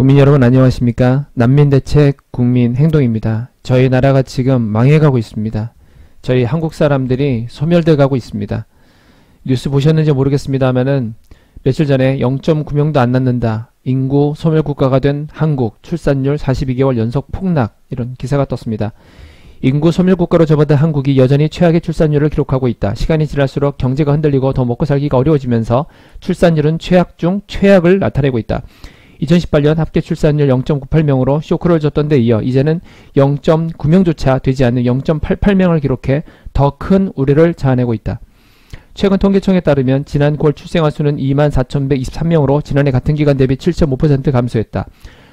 국민 여러분 안녕하십니까? 난민대책 국민행동입니다. 저희 나라가 지금 망해가고 있습니다. 저희 한국 사람들이 소멸돼 가고 있습니다. 뉴스 보셨는지 모르겠습니다만은 며칠 전에 0.9명도 안 낳는다. 인구 소멸국가가 된 한국 출산율 42개월 연속 폭락 이런 기사가 떴습니다. 인구 소멸국가로 접어든 한국이 여전히 최악의 출산율을 기록하고 있다. 시간이 지날수록 경제가 흔들리고 더 먹고 살기가 어려워지면서 출산율은 최악 중 최악을 나타내고 있다. 2018년 합계 출산율 0.98명으로 쇼크를 줬던 데 이어 이제는 0.9명조차 되지 않는 0.88명을 기록해 더 큰 우려를 자아내고 있다. 최근 통계청에 따르면 지난 9월 출생아 수는 24,123명으로 지난해 같은 기간 대비 7.5% 감소했다.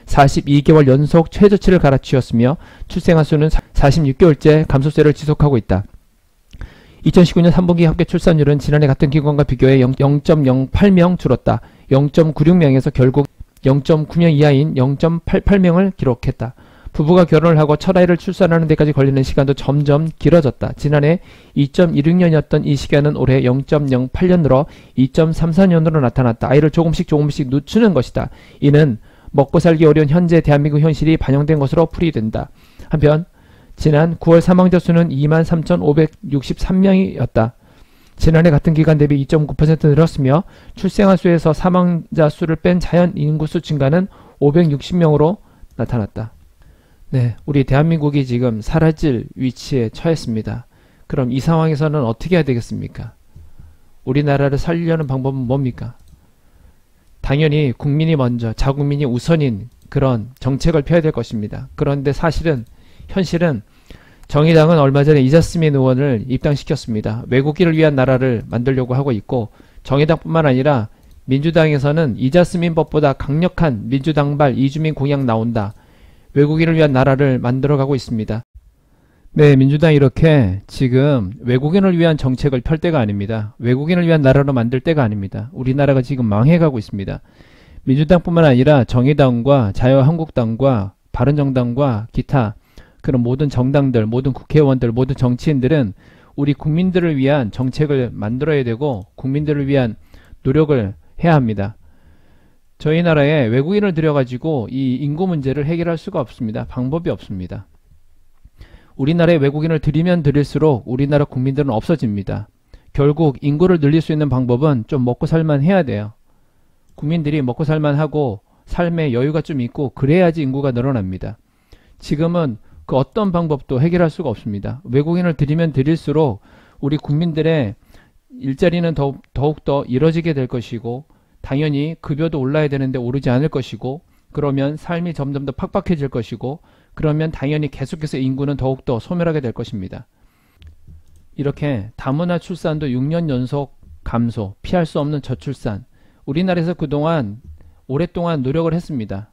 42개월 연속 최저치를 갈아치웠으며 출생아 수는 46개월째 감소세를 지속하고 있다. 2019년 3분기 합계 출산율은 지난해 같은 기간과 비교해 0.08명 줄었다. 0.96명에서 결국 0.9명 이하인 0.88명을 기록했다. 부부가 결혼을 하고 첫 아이를 출산하는 데까지 걸리는 시간도 점점 길어졌다. 지난해 2.16년이었던 이 시간은 올해 0.08년 늘어 2.34년으로 나타났다. 아이를 조금씩 늦추는 것이다. 이는 먹고 살기 어려운 현재 대한민국 현실이 반영된 것으로 풀이된다. 한편 지난 9월 사망자 수는 23,563명이었다. 지난해 같은 기간 대비 2.9% 늘었으며 출생아 수에서 사망자 수를 뺀 자연 인구수 증가는 560명으로 나타났다. 네, 우리 대한민국이 지금 사라질 위치에 처했습니다. 그럼 이 상황에서는 어떻게 해야 되겠습니까? 우리나라를 살리려는 방법은 뭡니까? 당연히 국민이 먼저, 자국민이 우선인 그런 정책을 펴야 될 것입니다. 그런데 현실은 정의당은 얼마 전에 이자스민 의원을 입당시켰습니다. 외국인을 위한 나라를 만들려고 하고 있고 정의당뿐만 아니라 민주당에서는 이자스민 법보다 강력한 민주당발 이주민 공약 나온다. 외국인을 위한 나라를 만들어가고 있습니다. 네, 민주당이 이렇게 지금 외국인을 위한 정책을 펼 때가 아닙니다. 외국인을 위한 나라로 만들 때가 아닙니다. 우리나라가 지금 망해가고 있습니다. 민주당뿐만 아니라 정의당과 자유한국당과 바른정당과 기타 그런 모든 정당들, 모든 국회의원들, 모든 정치인들은 우리 국민들을 위한 정책을 만들어야 되고 국민들을 위한 노력을 해야 합니다. 저희 나라에 외국인을 들여가지고 이 인구 문제를 해결할 수가 없습니다. 방법이 없습니다. 우리나라에 외국인을 들이면 들일수록 우리나라 국민들은 없어집니다. 결국 인구를 늘릴 수 있는 방법은 좀 먹고 살만 해야 돼요. 국민들이 먹고 살만 하고 삶의 여유가 좀 있고 그래야지 인구가 늘어납니다. 지금은 그 어떤 방법도 해결할 수가 없습니다. 외국인을 들이면 들일수록 우리 국민들의 일자리는 더욱더 이뤄지게 될 것이고 당연히 급여도 올라야 되는데 오르지 않을 것이고 그러면 삶이 점점 더 팍팍해질 것이고 그러면 당연히 계속해서 인구는 더욱더 소멸하게 될 것입니다. 이렇게 다문화 출산도 6년 연속 감소, 피할 수 없는 저출산 우리나라에서 그동안 오랫동안 노력을 했습니다.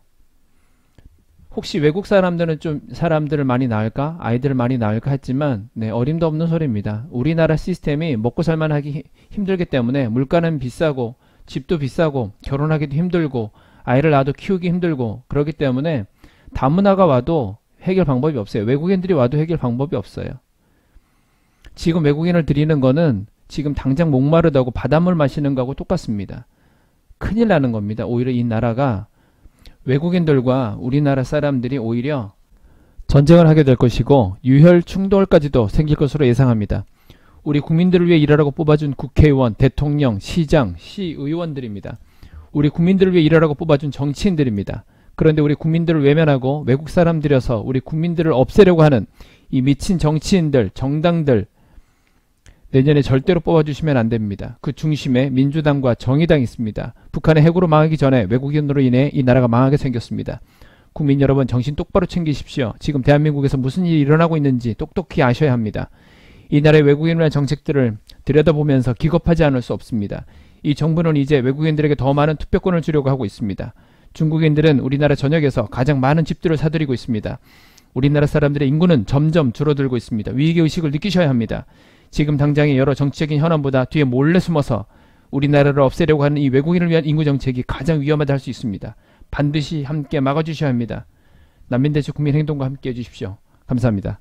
혹시 외국 사람들은 좀 사람들을 많이 낳을까? 아이들을 많이 낳을까 했지만 네, 어림도 없는 소리입니다. 우리나라 시스템이 먹고 살만하기 힘들기 때문에 물가는 비싸고 집도 비싸고 결혼하기도 힘들고 아이를 낳아도 키우기 힘들고 그렇기 때문에 다문화가 와도 해결 방법이 없어요. 외국인들이 와도 해결 방법이 없어요. 지금 외국인을 들이는 거는 지금 당장 목마르다고 바닷물 마시는 거하고 똑같습니다. 큰일 나는 겁니다. 오히려 이 나라가 외국인들과 우리나라 사람들이 오히려 전쟁을 하게 될 것이고 유혈 충돌까지도 생길 것으로 예상합니다. 우리 국민들을 위해 일하라고 뽑아준 국회의원, 대통령, 시장, 시의원들입니다. 우리 국민들을 위해 일하라고 뽑아준 정치인들입니다. 그런데 우리 국민들을 외면하고 외국 사람 들여서 우리 국민들을 없애려고 하는 이 미친 정치인들, 정당들 내년에 절대로 뽑아주시면 안 됩니다. 그 중심에 민주당과 정의당이 있습니다. 북한의 핵으로 망하기 전에 외국인으로 인해 이 나라가 망하게 생겼습니다. 국민 여러분 정신 똑바로 챙기십시오. 지금 대한민국에서 무슨 일이 일어나고 있는지 똑똑히 아셔야 합니다. 이 나라의 외국인을 위한 정책들을 들여다보면서 기겁하지 않을 수 없습니다. 이 정부는 이제 외국인들에게 더 많은 투표권을 주려고 하고 있습니다. 중국인들은 우리나라 전역에서 가장 많은 집들을 사들이고 있습니다. 우리나라 사람들의 인구는 점점 줄어들고 있습니다. 위기의식을 느끼셔야 합니다. 지금 당장의 여러 정치적인 현안보다 뒤에 몰래 숨어서 우리나라를 없애려고 하는 이 외국인을 위한 인구 정책이 가장 위험하다 할 수 있습니다. 반드시 함께 막아주셔야 합니다. 난민대책 국민행동과 함께 해주십시오. 감사합니다.